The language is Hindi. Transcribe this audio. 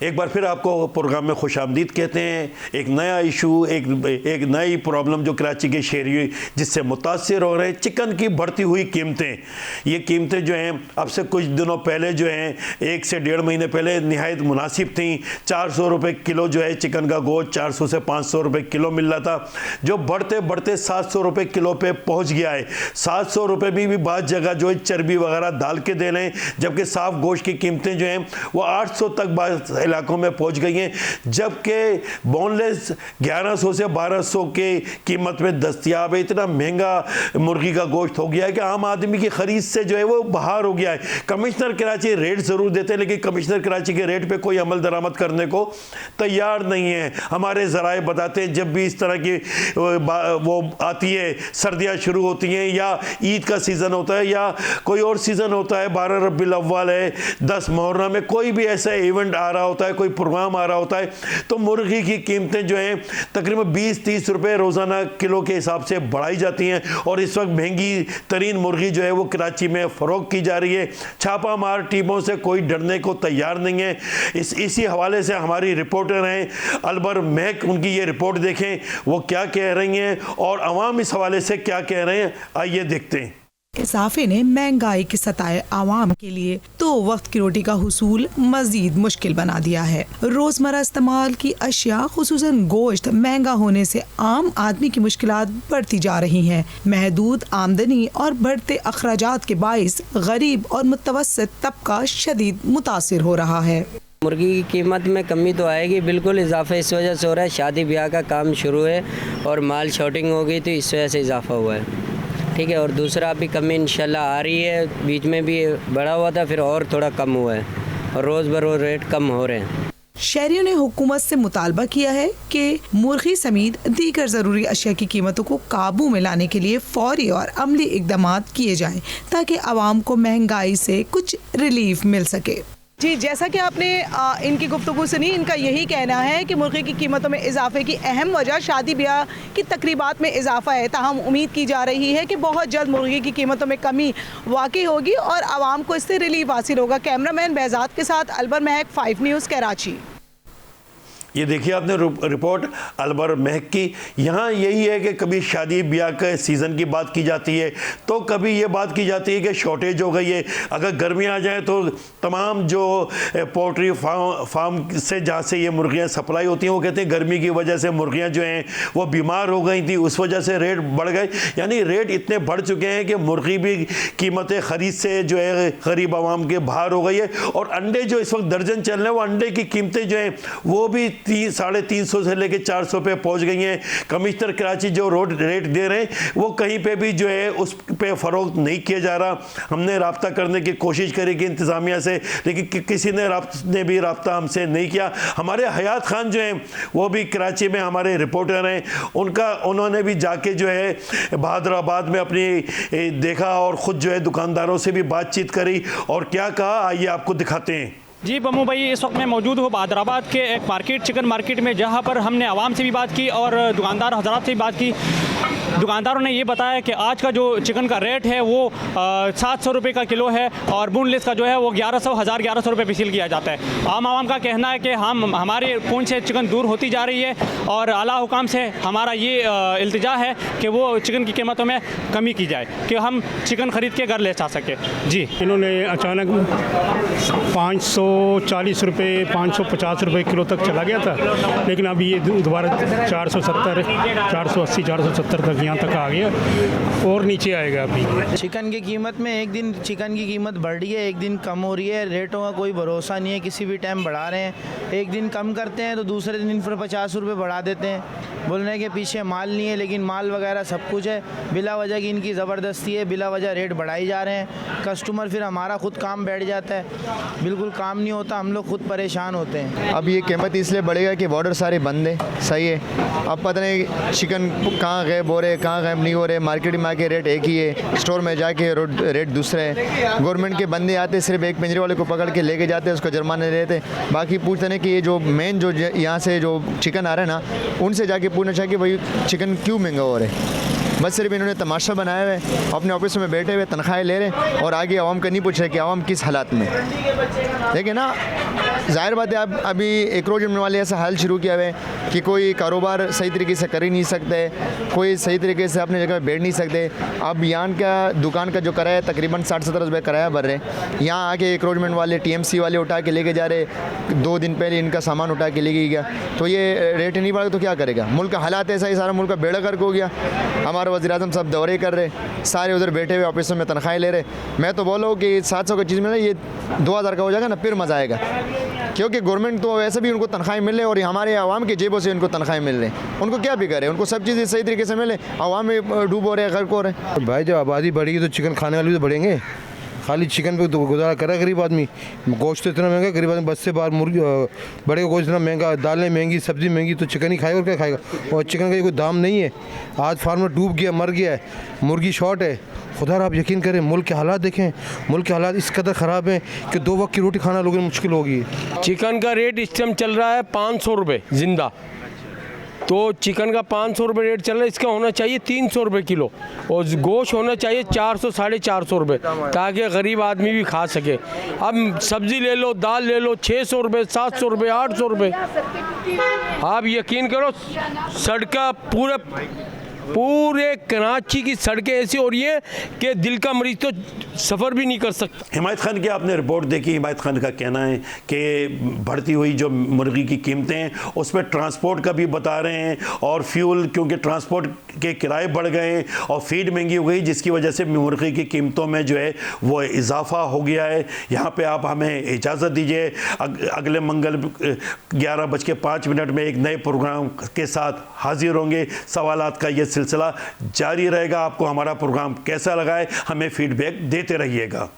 एक बार फिर आपको प्रोग्राम में खुशामदीद कहते हैं। एक नया इशू, एक नई प्रॉब्लम जो कराची के शहरी जिससे मुतासिर हो रहे हैं, चिकन की बढ़ती हुई कीमतें। ये कीमतें जो हैं अब से कुछ दिनों पहले जो हैं 1 से 1.5 महीने पहले निहायत मुनासिब थी। 400 रुपये किलो जो है चिकन का गोश्त 400 से 500 रुपये किलो मिल रहा था, जो बढ़ते बढ़ते 700 रुपये किलो पे पहुँच गया है। 700 रुपये भी बाज़ जगह जो है चर्बी वगैरह डाल के दे रहे हैं, जबकि साफ़ गोश्त की कीमतें जो हैं वो 800 तक बाज़ इलाकों में पहुंच गई हैं, जबकि बोनलेस 1100 से 1200 के कीमत में दस्तयाब है। इतना महंगा मुर्गी का गोश्त हो गया है कि आम आदमी की ख़रीद से जो है वो बाहर हो गया है। कमिश्नर कराची रेट ज़रूर देते हैं, लेकिन कमिश्नर कराची के रेट पे कोई अमल दरामद करने को तैयार नहीं है। हमारे ज़राए बताते हैं जब भी इस तरह की वो आती है, सर्दियाँ शुरू होती हैं या ईद का सीज़न होता है या कोई और सीज़न होता है, 12 रबीउल अव्वल है, 10 मुहर्रम में कोई भी ऐसा इवेंट आ रहा होता है, कोई प्रोग्राम आ रहा होता है, तो मुर्गी की कीमतें जो हैं तकरीबन 20-30 रुपये रोज़ाना किलो के हिसाब से बढ़ाई जाती हैं। और इस वक्त महंगी तरीन मुर्गी जो है वो कराची में फ़रोख्त की जा रही है। छापा मार टीमों से कोई डरने को तैयार नहीं है। इसी हवाले से हमारी रिपोर्टर हैं अलबर महक, उनकी ये रिपोर्ट देखें वो क्या कह रही हैं और अवाम इस हवाले से क्या कह रहे हैं, आइए देखते हैं। इजाफे ने महंगाई के सताए आवाम के लिए तो वक्त की रोटी का हुसूल मजीद मुश्किल बना दिया है। रोजमर्रा इस्तेमाल की अशिया खुसूसन गोश्त महंगा होने से आम आदमी की मुश्किलात बढ़ती जा रही हैं। महदूद आमदनी और बढ़ते अखराजात के बाइस गरीब और मुतवस्सित तबका शदीद मुतासिर हो रहा है। मुर्गी की कीमत में कमी तो आएगी, बिल्कुल इजाफा इस वजह से हो रहा है, शादी ब्याह का काम शुरू है और माल शॉर्टिंग हो गई तो इस वजह से इजाफा हुआ है। ठीक है, और दूसरा अभी कमी इंशाल्लाह आ रही है, बीच में भी बढ़ा हुआ था फिर और थोड़ा कम हुआ है और रोज़ बरोज़ रेट कम हो रहे हैं। शहरियों ने हुकूमत से मुतालबा किया है कि मुर्गी समेत दीगर ज़रूरी अशिया की कीमतों को काबू में लाने के लिए फौरी और अमली इक़दामात किए जाएं ताकि आवाम को महंगाई से कुछ रिलीफ मिल सके। जी, जैसा कि आपने इनकी गुफ्तगू सुनी, इनका यही कहना है कि मुर्गी की कीमतों में इजाफे की अहम वजह शादी ब्याह की तकरीबात में इजाफा है। ताहम उम्मीद की जा रही है कि बहुत जल्द मुर्गी की कीमतों में कमी वाक़ई होगी और आवाम को इससे रिलीफ हासिल होगा। कैमरामैन बेहजाद के साथ अलबर महक, 5 न्यूज़, कराची। ये देखिए आपने रिपोर्ट अलबर महक की। यहाँ यही है कि कभी शादी ब्याह के सीज़न की बात की जाती है तो कभी ये बात की जाती है कि शॉर्टेज हो गई है। अगर गर्मी आ जाए तो तमाम जो पोल्ट्री फार्म से जहाँ से ये मुर्गियाँ सप्लाई होती हैं वो कहते हैं गर्मी की वजह से मुर्गियाँ जो हैं वो बीमार हो गई थी, उस वजह से रेट बढ़ गए। यानी रेट इतने बढ़ चुके हैं कि मुर्गी भी कीमतें ख़रीद से जो है गरीब आवाम के बाहर हो गई है। और अंडे जो इस वक्त दर्जन चल रहे हैं वो अंडे की कीमतें जो हैं वो भी 350 से लेके 400 पे पहुंच गई हैं। कमिश्नर कराची जो रेट दे रहे हैं वो कहीं पे भी जो है उस पे फ़रोख्त नहीं किया जा रहा। हमने रब्ता करने की कोशिश करी कि इंतज़ामिया से, लेकिन किसी ने भी रब्ता हमसे नहीं किया। हमारे हयात खान जो हैं वो भी कराची में हमारे रिपोर्टर हैं, उन्होंने भी जाके जो है बहादुराबाद में अपनी देखा और ख़ुद जो है दुकानदारों से भी बातचीत करी और क्या कहा, आइए आपको दिखाते हैं। जी बम्मू भाई, इस वक्त मैं मौजूद हूँ बहादुराबाद के एक मार्केट, चिकन मार्केट में, जहाँ पर हमने आवाम से भी बात की और दुकानदार हजरात से भी बात की। दुकानदारों ने ये बताया कि आज का जो चिकन का रेट है वो 700 रुपये का किलो है और बोनलेस का जो है वो 1100 रुपये पे सेल किया जाता है। आवाम का कहना है कि हमारे पूंछ से चिकन दूर होती जा रही है और आला हुकाम से हमारा ये इल्तिजा है कि वो चिकन की कीमतों में कमी की जाए कि हम चिकन ख़रीद के घर ले जा सकें। जी, इन्होंने अचानक 540 रुपये 550 रुपये किलो तक चला गया था, लेकिन अब ये दोबारा 470 480 470 तक यहाँ तक आ गया और नीचे आएगा अभी। चिकन की कीमत में एक दिन चिकन की कीमत बढ़ रही है, एक दिन कम हो रही है। रेटों का कोई भरोसा नहीं है, किसी भी टाइम बढ़ा रहे हैं। एक दिन कम करते हैं तो दूसरे दिन फिर 50 रुपये बढ़ा देते हैं, बोलने के पीछे माल नहीं है, लेकिन माल वगैरह सब कुछ है। बिला वजह की इनकी ज़बरदस्ती है, बिला वजह रेट बढ़ाई जा रहे हैं। कस्टमर फिर हमारा खुद काम बैठ जाता है, बिल्कुल काम नहीं होता, हम लोग खुद परेशान होते हैं। अब ये कीमत इसलिए बढ़ेगा कि बॉर्डर सारे बंद है, सही है। अब पता नहीं चिकन कहाँ गायब हो रहे, कहाँ गायब नहीं हो रहे। मार्केट में आके रेट एक ही है, स्टोर में जाके रेट दूसरा है। गवर्नमेंट के बंदे आते सिर्फ एक पिंजरे वाले को पकड़ के लेके जाते हैं, उसको जुर्माने देते। बाकी पूछते हैं कि ये जो मेन जो यहाँ से जो चिकन आ रहा है ना, उनसे जाके पूछना चाहिए कि भाई चिकन क्यों महंगा हो रहा है। बस सिर्फ इन्होंने तमाशा बनाया हुआ है, अपने ऑफिस में बैठे हुए तनख्वाहें ले रहे हैं और आगे आवाम का नहीं पूछ रहे कि आवाम किस हालात में। देखिए ना, ज़ाहिर बात है अब अभी एंक्रोचमेंट वाले ऐसा हाल शुरू किया हुआ है कि कोई कारोबार सही तरीके से कर ही नहीं सकते, कोई सही तरीके से अपनी जगह बैठ नहीं सकते। अब यहाँ का दुकान का जो किराया तकरीबन 60-70 रुपये किराया भर रहे हैं, यहाँ आके एंक्रोचमेंट वाले TMC वाले उठा के लेके जा रहे, 2 दिन पहले इनका सामान उठा के लेके गया, तो ये रेट नहीं बढ़ा तो क्या करेगा। मुल्क का हालात ऐसा ही, सारा मुल्क का बेड़ा गर्क हो गया। हमारे वज़ीर-ए-आज़म सब दौरे कर रहे, सारे उधर बैठे हुए ऑफिसों में तनख्वाहें ले रहे। मैं तो बोलो कि 700 की चीज़ में ना ये 2000 का हो जाएगा ना, फिर मज़ा आएगा, क्योंकि गवर्नमेंट तो वैसे भी उनको तनख्वाहें मिल रही है और हमारे आवाम की जेबों से उनको तनख्वाहें मिल रही हैं। उनको क्या भी करे, उनको सब चीज़ें सही तरीके से मिले, आवाम में डूब हो रहे हैं, गर्क हो रहे हैं। भाई जब आबादी बढ़ेगी तो चिकन खाने वाले भी तो बढ़ेंगे, खाली चिकन पे तो गुजारा करे गरीब आदमी। गोश्त तो इतना महंगा, गरीब आदमी बस से बाहर, मुर्गी बड़े का गोश्त इतना महंगा, दालें महंगी, सब्ज़ी महंगी, तो चिकन ही खाएगा और क्या खाएगा। और चिकन का कोई दाम नहीं है, आज फार्मर डूब गया, मर गया है, मुर्गी शॉर्ट है। खुदा आप यकीन करें, मुल्क के हालात देखें, मुल्क के हालात इस कदर ख़राब हैं कि 2 वक्त की रोटी खाना लोगों को मुश्किल होगी। चिकन का रेट इस टाइम चल रहा है 500 रुपये ज़िंदा, तो चिकन का 500 रुपये रेट चल रहा है, इसका होना चाहिए 300 रुपये किलो, और गोश्त होना चाहिए 400-450 रुपये, ताकि गरीब आदमी भी खा सके। अब सब्ज़ी ले लो, दाल ले लो, 600 रुपये, 700 रुपये, 800 रुपये। आप यकीन करो, सड़कें पूरे कराची की सड़कें ऐसी हो रही हैं कि दिल का मरीज तो सफ़र भी नहीं कर सकता। हिमायत खान की आपने रिपोर्ट देखी। हिमायत खान का कहना है कि बढ़ती हुई जो मुर्गी की कीमतें हैं उस पर ट्रांसपोर्ट का भी बता रहे हैं, और फ्यूल, क्योंकि ट्रांसपोर्ट के किराए बढ़ गए हैं और फीड महंगी हो गई, जिसकी वजह से मुर्गी की कीमतों में जो है वो इजाफा हो गया है। यहाँ पे आप हमें इजाज़त दीजिए, अगले मंगल 11:05 में एक नए प्रोग्राम के साथ हाजिर होंगे। सवालात का ये सिलसिला जारी रहेगा। आपको हमारा प्रोग्राम कैसा लगा है हमें फीडबैक देते रहिएगा।